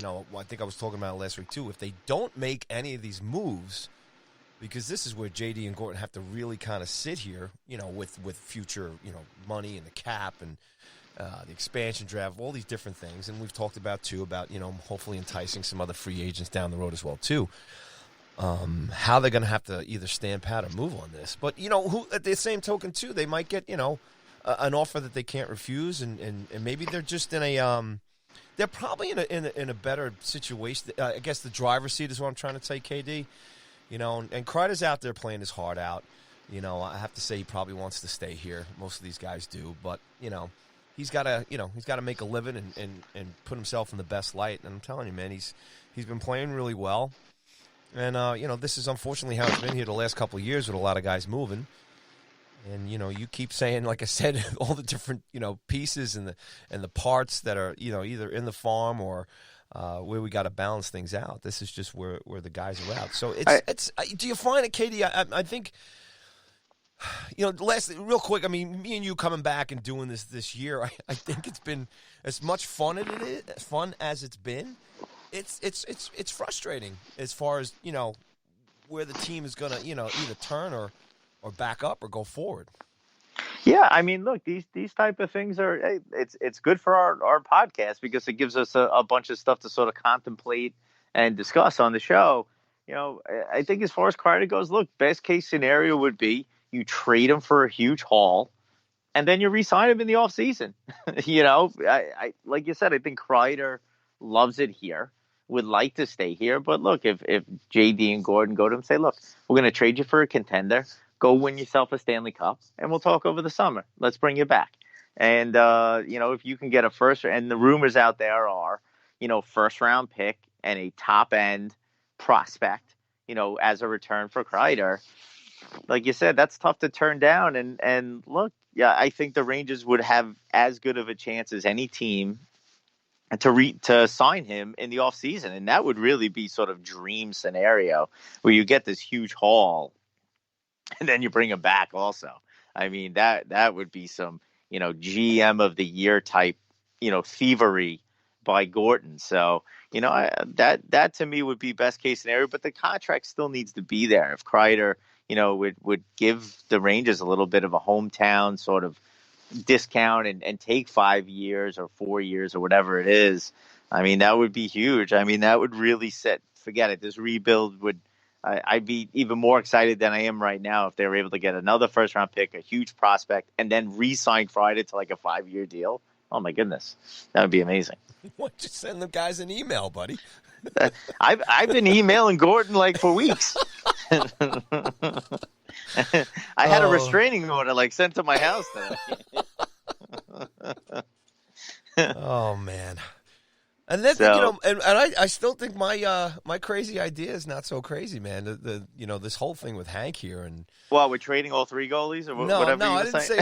I think I was talking about it last week too. If they don't make any of these moves, because this is where JD and Gordon have to really kind of sit here, with future, money and the cap and the expansion draft, all these different things. And we've talked about, too, hopefully enticing some other free agents down the road as well, too. How they're going to have to either stand pat or move on this. But, who at the same token, too, they might get, an offer that they can't refuse. And maybe they're just in a they're probably in a better situation. I guess the driver's seat is what I'm trying to say, KD. And Kreider's out there playing his heart out. I have to say he probably wants to stay here. Most of these guys do. But, he's got to make a living and put himself in the best light. And I'm telling you, man, he's been playing really well. And, this is unfortunately how it's been here the last couple of years with a lot of guys moving. And, you keep saying, like I said, all the different, pieces and the parts that are, either in the farm or where we got to balance things out. This is just where the guys are out. So do you find it, Katie? I think, real quick, I mean, me and you coming back and doing this year, I think it's been as much fun as it's been. It's frustrating as far as, where the team is going to, either turn or back up or go forward. Yeah, I mean, look, these type of things it's good for our podcast because it gives us a bunch of stuff to sort of contemplate and discuss on the show. I think as far as Kreider goes, look, best case scenario would be you trade him for a huge haul and then you re-sign him in the offseason. I like you said, I think Kreider loves it here, would like to stay here. But look, if JD and Gordon go to him, say, look, we're going to trade you for a contender. Go win yourself a Stanley Cup, and we'll talk over the summer. Let's bring you back. And, if you can get a first – and the rumors out there are, first-round pick and a top-end prospect, as a return for Kreider. Like you said, that's tough to turn down. And look, yeah, I think the Rangers would have as good of a chance as any team to sign him in the offseason. And that would really be sort of dream scenario where you get this huge haul and then you bring him back also. I mean, that would be some, GM of the year type, thievery by Gorton. So, that to me would be best case scenario, but the contract still needs to be there. If Kreider, would give the Rangers a little bit of a hometown sort of discount and take 5 years or 4 years or whatever it is, I mean, that would be huge. I mean, that would really forget it. This rebuild I'd be even more excited than I am right now if they were able to get another first-round pick, a huge prospect, and then re-sign Kreider to like a 5-year deal. Oh, my goodness. That would be amazing. Why don't you send the guys an email, buddy? I've been emailing Gordon like for weeks. I had a restraining order sent to my house. Oh, man. And then I still think my crazy idea is not so crazy, man. This whole thing with Hank here and we're trading all 3 goalies or whatever. No, I didn't saying?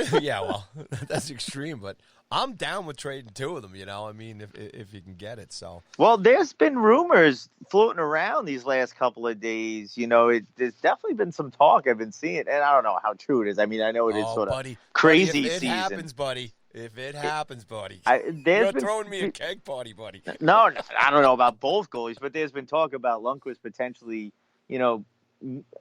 say. Yeah, well, that's extreme, but I'm down with trading 2 of them. I mean, if you can get it. So there's been rumors floating around these last couple of days. There's definitely been some talk I've been seeing, and I don't know how true it is. I mean, I know it is sort of crazy if it season. Happens, buddy. If it happens, buddy. You're throwing me a keg party, buddy. No, I don't know about both goalies, but there's been talk about Lundqvist potentially,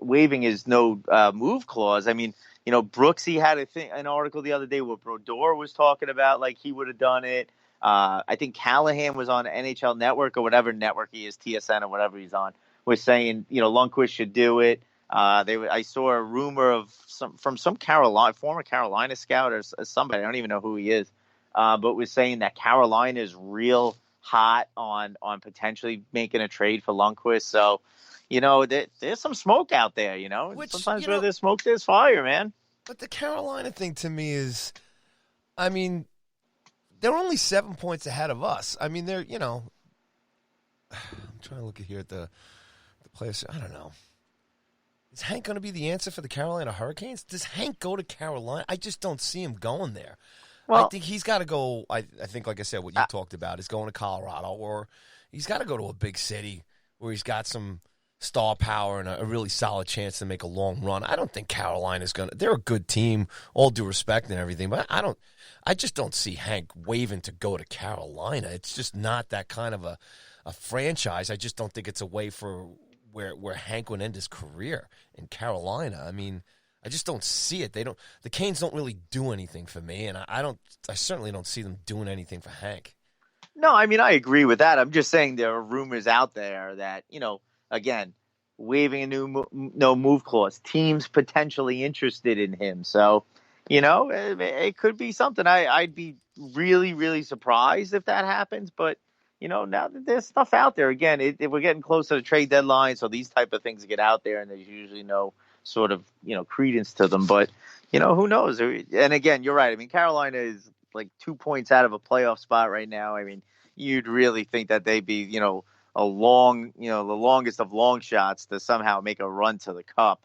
waiving his no move clause. I mean, Brooksy had an article the other day where Brodeur was talking about he would have done it. I think Callahan was on NHL Network or whatever network he is, TSN or whatever he's on, was saying, Lundqvist should do it. I saw a rumor of from some former Carolina scout or somebody, I don't even know who he is, but was saying that Carolina is real hot on potentially making a trade for Lundqvist. So, there's some smoke out there, sometimes where there's smoke, there's fire, man. But the Carolina thing to me is, I mean, they're only 7 points ahead of us. I mean, they're, I'm trying to look here at the players. I don't know. Is Hank going to be the answer for the Carolina Hurricanes? Does Hank go to Carolina? I just don't see him going there. Well, I think he's got to go. I think, like I said, what you talked about is going to Colorado, or he's got to go to a big city where he's got some star power and a really solid chance to make a long run. I don't think Carolina's going to. They're a good team, all due respect and everything, but I just don't see Hank waving to go to Carolina. It's just not that kind of a franchise. I just don't think it's a way for where Hank would end his career in Carolina. I mean, I just don't see it. The Canes don't really do anything for me, and I certainly don't see them doing anything for Hank. No, I mean, I agree with that. I'm just saying there are rumors out there that, again, waiving a no move clause, teams potentially interested in him. So, it could be something. I'd be really, really surprised if that happens. But, now that there's stuff out there, again, we're getting close to the trade deadline. So these type of things get out there and there's usually no sort of, credence to them. But, who knows? And again, you're right. I mean, Carolina is like 2 points out of a playoff spot right now. I mean, you'd really think that they'd be, the longest of long shots to somehow make a run to the cup.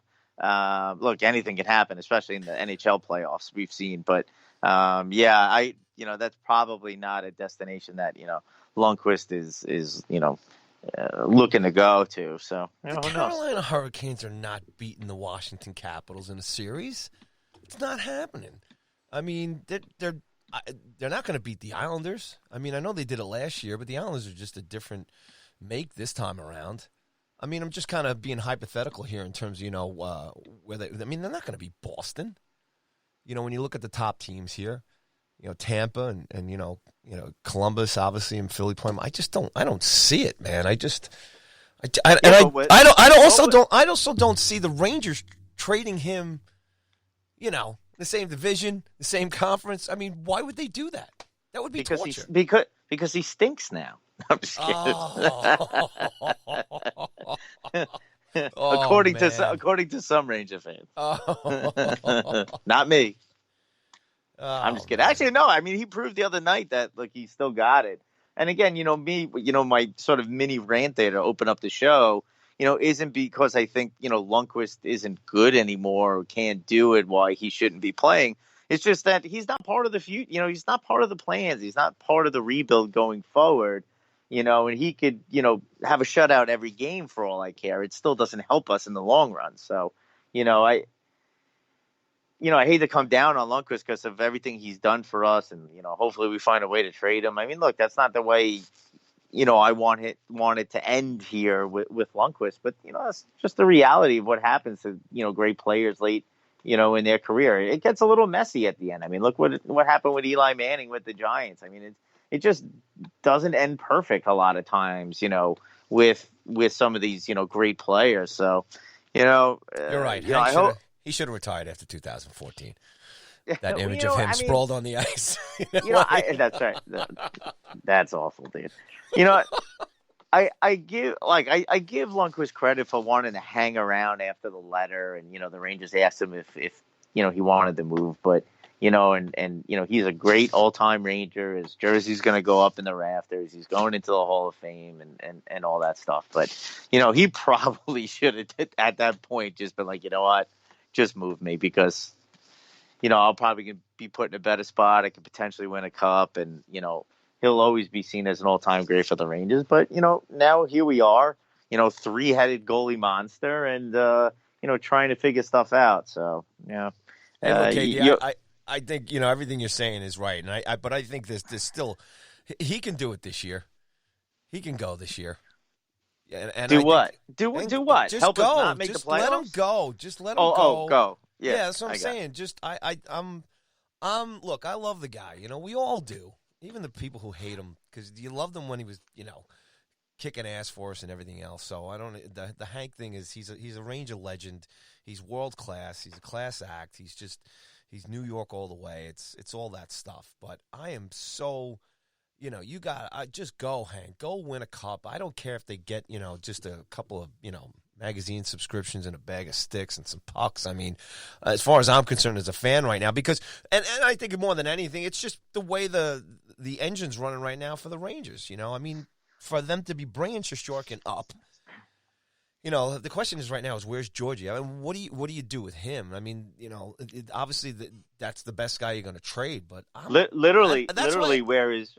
Look, anything can happen, especially in the NHL playoffs we've seen. But that's probably not a destination that, Lundqvist is looking to go to. So the Carolina Hurricanes are not beating the Washington Capitals in a series. It's not happening. I mean, they're not going to beat the Islanders. I mean, I know they did it last year, but the Islanders are just a different make this time around. I mean, I'm just kind of being hypothetical here in terms of, where they're not going to beat Boston. When you look at the top teams here, Tampa and Columbus, obviously, and Philly playing. I don't see it, man. I also don't see the Rangers trading him, the same division, the same conference. I mean, why would they do that? That would be torture. Because he stinks now. I'm just kidding. According to some Ranger fans. Not me. I'm just kidding. Actually, no. I mean, he proved the other night that he still got it. And again, my sort of mini rant there to open up the show, isn't because I think, Lundqvist isn't good anymore or can't do it, why he shouldn't be playing. It's just that he's not part of the future. He's not part of the plans. He's not part of the rebuild going forward. And he could, have a shutout every game for all I care. It still doesn't help us in the long run. So, I hate to come down on Lundqvist because of everything he's done for us. And, hopefully we find a way to trade him. I mean, look, that's not the way, I want it to end here with Lundqvist. But, that's just the reality of what happens to, great players late, in their career. It gets a little messy at the end. I mean, look what happened with Eli Manning with the Giants. I mean, it just doesn't end perfect a lot of times, with some of these, great players. So, you're right. He should have retired after 2014. That image of him sprawled on the ice. That's right. That's awful, dude. I give Lundqvist credit for wanting to hang around after the letter, and the Rangers asked him if he wanted to move, but he's a great all-time Ranger. His jersey's going to go up in the rafters. He's going into the Hall of Fame and all that stuff. But he probably should have at that point just been like, you know what, just move me because I'll probably be put in a better spot. I could potentially win a cup, and he'll always be seen as an all-time great for the Rangers. But, now here we are, three-headed goalie monster and, trying to figure stuff out. So, yeah. I think, everything you're saying is right. But I think there's still – he can do it this year. He can go this year. And do what? Do what? Just help go. Us not make just the playoffs? Let him go. Just let him go. Oh, go. Yeah, that's what I'm saying. Just look, I love the guy. We all do. Even the people who hate him, because you loved him when he was, kicking ass for us and everything else. So I don't. The Hank thing is he's a Ranger legend. He's world class. He's a class act. He's New York all the way. It's all that stuff. But I am so. Just go, Hank. Go win a cup. I don't care if they get, just a couple of, magazine subscriptions and a bag of sticks and some pucks. I mean, as far as I'm concerned as a fan right now, because, and I think more than anything, it's just the way the engine's running right now for the Rangers, I mean, for them to be bringing Shesterkin up, the question is right now is where's Georgie? I mean, what do you do with him? I mean, obviously that's the best guy you're going to trade, but literally, where is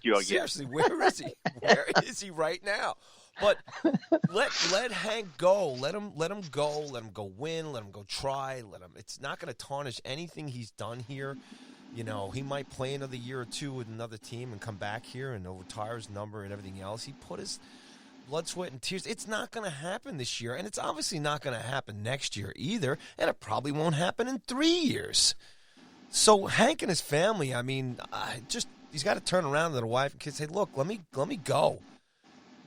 Georgie? Seriously, where is he? Where is he right now? But let Hank go. Let him go. Let him go win. Let him go try. It's not going to tarnish anything he's done here. You know, he might play another year or two with another team and come back here and he'll retire his number and everything else. He put his blood, sweat, and tears. It's not going to happen this year, and it's obviously not going to happen next year either, and it probably won't happen in 3 years. So Hank and his family, I mean, he's got to turn around to the wife and kids and say, look, let me go.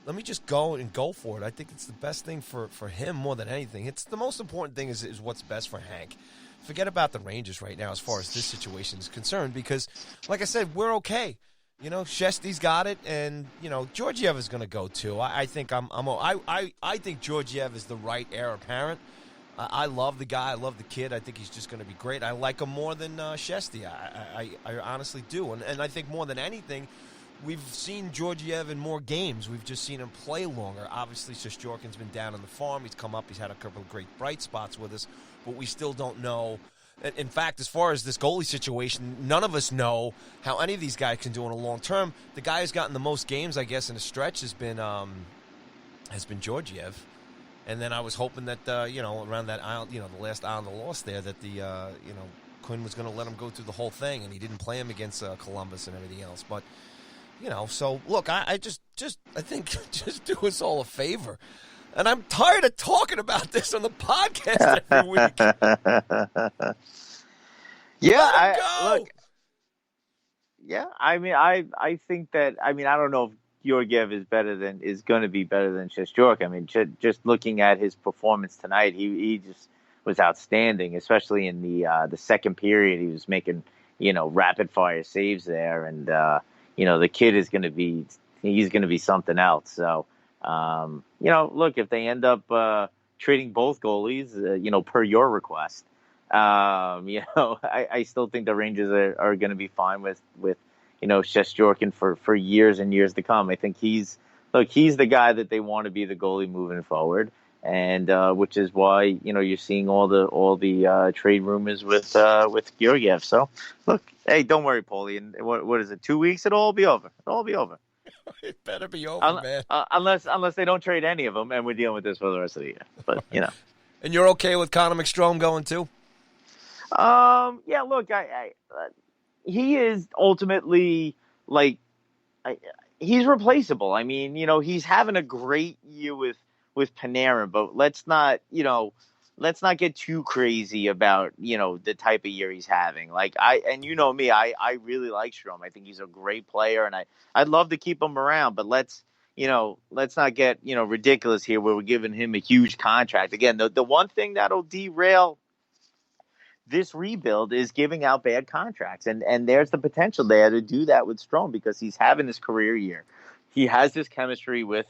Let me just go and go for it. I think it's the best thing for him more than anything. It's the most important thing is what's best for Hank. Forget about the Rangers right now as far as this situation is concerned because, like I said, we're okay. You know, Shesty's got it, and you know Georgiev is going to go too. I think I think Georgiev is the right heir apparent. I love the guy. I love the kid. I think he's just going to be great. I like him more than Shesty. I honestly do, and I think more than anything, we've seen Georgiev in more games. We've just seen him play longer. Obviously, Shesterkin's been down on the farm. He's come up. He's had a couple of great bright spots with us, but we still don't know. In fact, as far as this goalie situation, none of us know how any of these guys can do in a long term. The guy who's gotten the most games, I guess, in a stretch has been Georgiev. And then I was hoping that around that island, the last island of loss there, that Quinn was going to let him go through the whole thing, and he didn't play him against Columbus and everything else. But so look, I think just do us all a favor. And I'm tired of talking about this on the podcast every week. Look. Yeah, I mean, I think that. I mean, I don't know if Georgiev is going to be better than Shesterkin. I mean, just looking at his performance tonight, he just was outstanding, especially in the second period. He was making rapid fire saves there, and the kid is going to be something else. So. Look, if they end up trading both goalies, per your request, I still think the Rangers are going to be fine with Shesterkin for years and years to come. I think he's the guy that they want to be the goalie moving forward, and which is why you're seeing all the trade rumors with Georgiev. So look, hey, don't worry, Paulie. And what is it? 2 weeks? It'll all be over. It better be over, man. Unless they don't trade any of them, and we're dealing with this for the rest of the year. But And you're okay with Connor McStrome going too? Yeah. Look, he is ultimately he's replaceable. I mean, he's having a great year with Panarin, but let's not get too crazy about, the type of year he's having. Me, I really like Strome. I think he's a great player, and I'd love to keep him around, but let's not get, ridiculous here where we're giving him a huge contract. Again, the one thing that'll derail this rebuild is giving out bad contracts. And there's the potential there to do that with Strome because he's having his career year. He has this chemistry with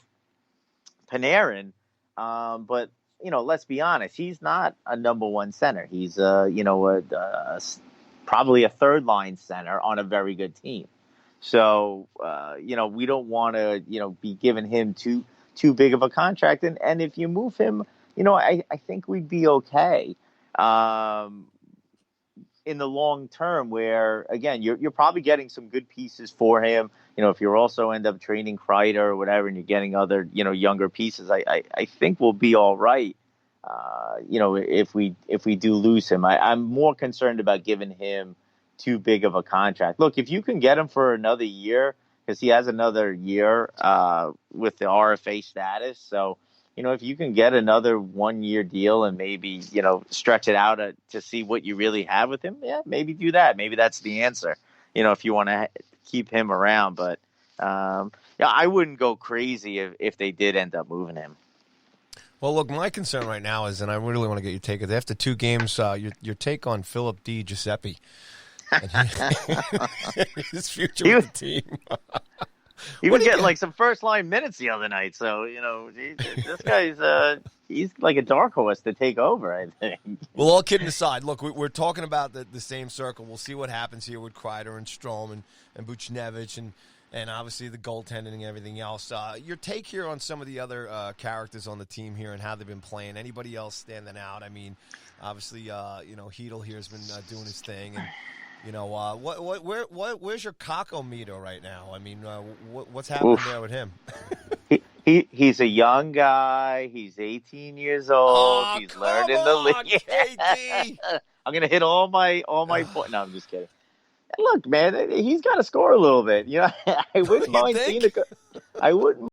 Panarin, but let's be honest, he's not a number one center. He's probably a third line center on a very good team. So we don't want to be giving him too big of a contract. And if you move him, I think we'd be okay in the long term. Where again, you're probably getting some good pieces for him. If you also end up trading Kreider or whatever, and you're getting other younger pieces, I think we'll be all right. If we do lose him, I'm more concerned about giving him too big of a contract. Look, if you can get him for another year, because he has another year with the RFA status. So, if you can get another 1 year deal and maybe, stretch it out to see what you really have with him, yeah, maybe do that. Maybe that's the answer, if you want to keep him around. But, I wouldn't go crazy if they did end up moving him. Well, look, my concern right now is, and I really want to get your take, after 2 games, your take on Philip Di Giuseppe. His future with the team. He was getting some first line minutes the other night, so this guy's he's like a dark horse to take over, I think. Well, all kidding aside, look, we're talking about the same circle. We'll see what happens here with Kreider and Strome and Buchnevich and obviously the goaltending and everything else. Your take here on some of the other characters on the team here and how they've been playing. Anybody else standing out? I mean, obviously, Hedl here has been doing his thing, and where's your Kako meter right now? I mean, what's happening there with him? he's a young guy. He's 18 years old. Oh, He's come learning the on, league. JD. I'm gonna hit all my point. No, I'm just kidding. Look, man, he's got to score a little bit. You know, I wouldn't You mind seeing think? I wouldn't